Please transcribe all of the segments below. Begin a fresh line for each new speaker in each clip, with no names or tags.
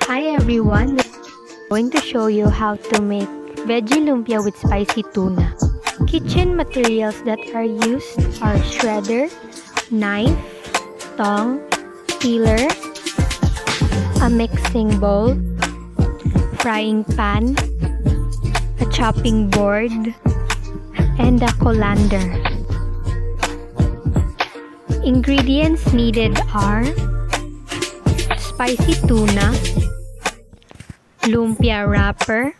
Hi everyone, I'm going to show you how to make veggie lumpia with spicy tuna. Kitchen materials that are used are shredder, knife, tong, peeler, a mixing bowl, frying pan, a chopping board, and a colander. Ingredients needed are spicy tuna, lumpia wrapper,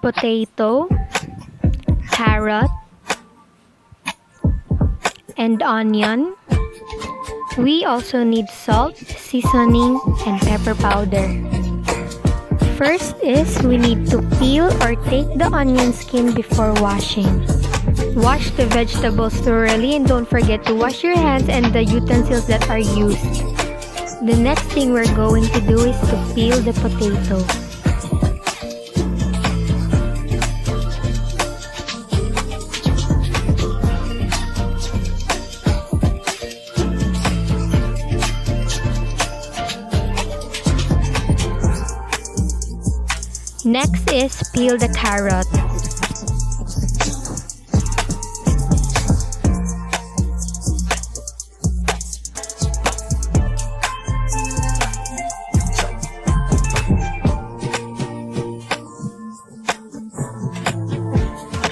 potato, carrot, and onion. We also need salt, seasoning, and pepper powder. First is we need to peel or take the onion skin before washing. Wash the vegetables thoroughly and don't forget to wash your hands and the utensils that are used. The next thing we're going to do is to peel the potato. Next is peel the carrot.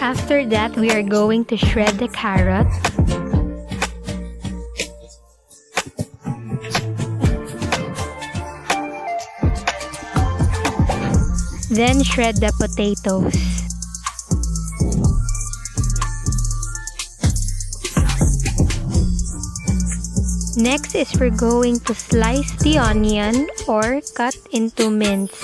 After that, we are going to shred the carrot. Then shred the potatoes. Next is we're going to slice the onion or cut into mince.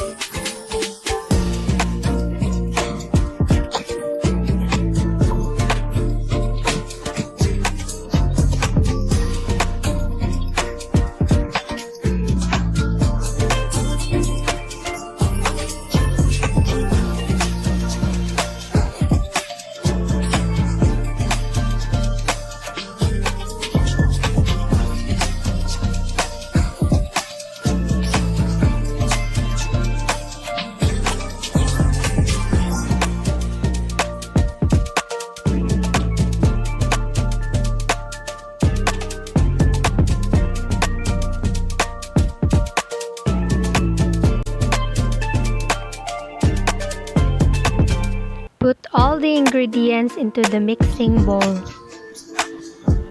Put all the ingredients into the mixing bowl,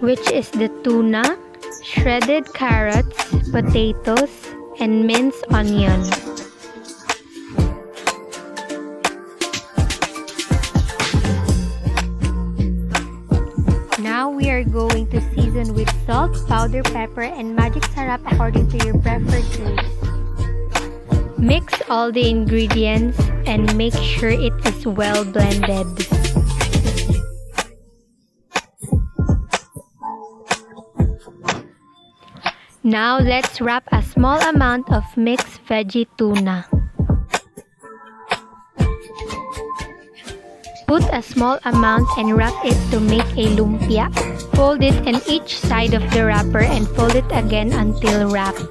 which is the tuna, shredded carrots, potatoes, and minced onion. Now we are going to season with salt, powder pepper, and magic sarap according to your preferred taste. Mix all the ingredients and make sure it is well blended. Now let's wrap a small amount of mixed veggie tuna. Put a small amount and wrap it to make a lumpia. Fold it on each side of the wrapper and fold it again until wrapped.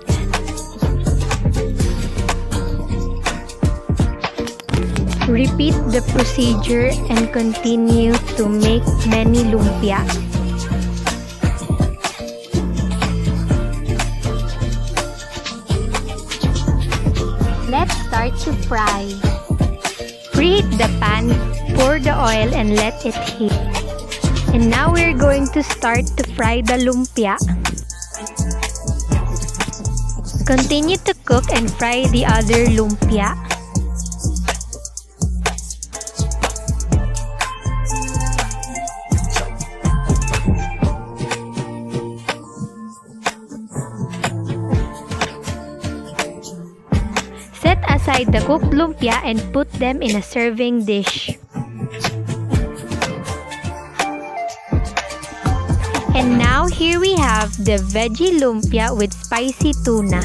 Repeat the procedure and continue to make many lumpia. Let's start to fry. Preheat the pan, pour the oil and let it heat. And now we're going to start to fry the lumpia. Continue to cook and fry the other lumpia. Set aside the cooked lumpia and put them in a serving dish. And now here we have the veggie lumpia with spicy tuna.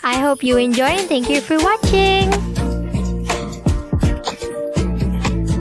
I hope you enjoy and thank you for watching.